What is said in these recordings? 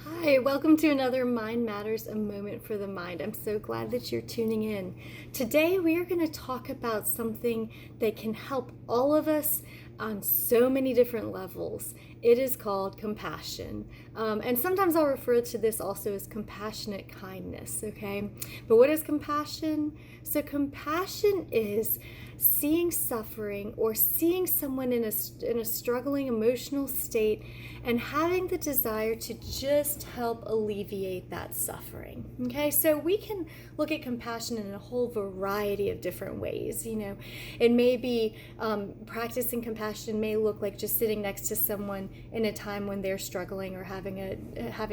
Hi, welcome to another Mind Matters, a moment for the mind. I'm so glad that you're tuning in. Today, we are going to talk about something that can help all of us on so many different levels. It is called compassion. And sometimes I'll refer to this also as compassionate kindness, okay? But what is compassion? So, compassion is seeing suffering or seeing someone in a struggling emotional state and having the desire to just help alleviate that suffering. Okay, so we can look at compassion in a whole variety of different ways. It may be practicing compassion may look like just sitting next to someone in a time when they're struggling or having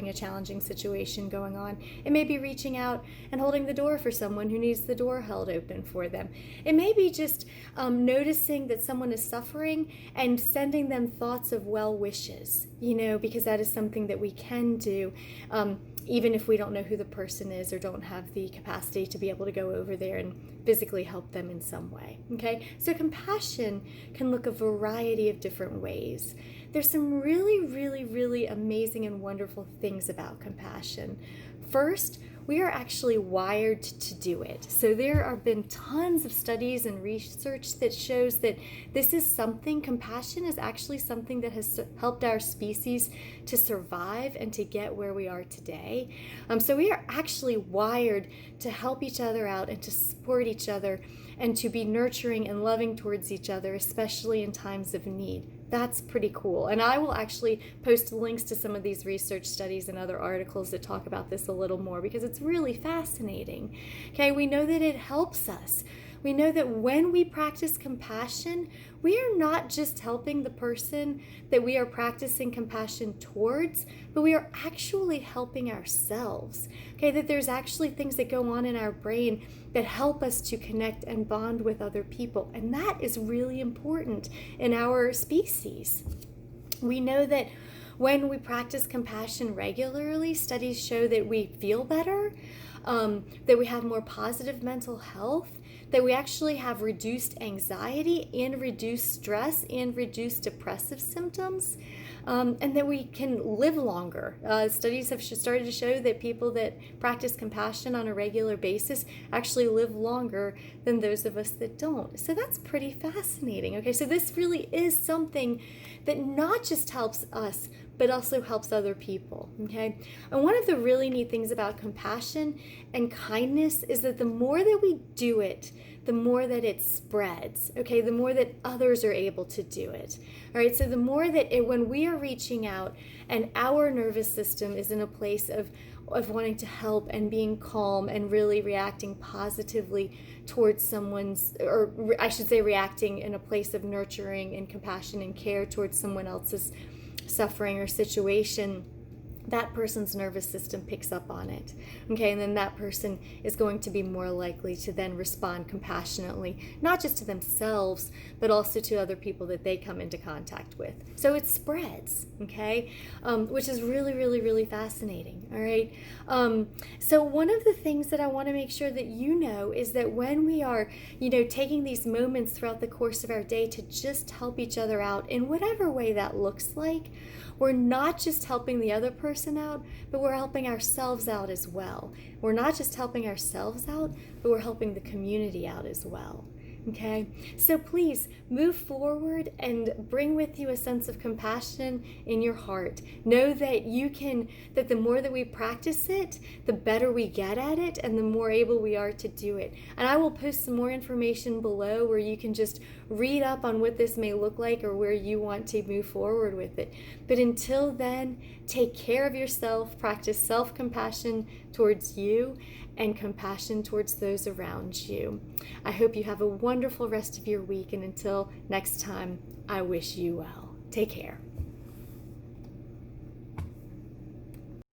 a challenging situation going on. It may be reaching out and holding the door for someone who needs the door held open for them. It may be just noticing that someone is suffering and sending them thoughts of well wishes, because that is something that we can do, even if we don't know who the person is or don't have the capacity to be able to go over there and physically help them in some way. Okay, so compassion can look a variety of different ways. There's some really, really, really amazing and wonderful things about compassion. First, we are actually wired to do it. So there have been tons of studies and research that shows that compassion is actually something that has helped our species to survive and to get where we are today. So we are actually wired to help each other out and to support each other and to be nurturing and loving towards each other, especially in times of need. That's pretty cool. And I will actually post links to some of these research studies and other articles that talk about this a little more because it's really fascinating. Okay, we know that it helps us. We know that when we practice compassion, we are not just helping the person that we are practicing compassion towards, but we are actually helping ourselves. Okay, that there's actually things that go on in our brain that help us to connect and bond with other people. And that is really important in our species. We know that when we practice compassion regularly, studies show that we feel better, that we have more positive mental health, that we actually have reduced anxiety and reduced stress and reduced depressive symptoms, and that we can live longer. Studies have started to show that people that practice compassion on a regular basis actually live longer than those of us that don't. So that's pretty fascinating. Okay, so this really is something that not just helps us, but also helps other people, okay? And one of the really neat things about compassion and kindness is that the more that we do it, the more that it spreads, okay? The more that others are able to do it, all right? So the more that when we are reaching out and our nervous system is in a place of wanting to help and being calm and really reacting positively towards reacting in a place of nurturing and compassion and care towards someone else's suffering or situation, that person's nervous system picks up on it. Okay, and then that person is going to be more likely to then respond compassionately, not just to themselves, but also to other people that they come into contact with. So it spreads, okay, which is really, really, really fascinating. All right. So one of the things that I want to make sure that you know is that when we are, taking these moments throughout the course of our day to just help each other out in whatever way that looks like, we're not just helping the other person out, but we're helping ourselves out as well. We're not just helping ourselves out, but we're helping the community out as well. Okay, so please move forward and bring with you a sense of compassion in your heart. Know that the more that we practice it, the better we get at it and the more able we are to do it. And I will post some more information below where you can just read up on what this may look like or where you want to move forward with it. But until then, take care of yourself, practice self-compassion towards you and compassion towards those around you. I hope you have a wonderful rest of your week, and until next time, I wish you well. Take care.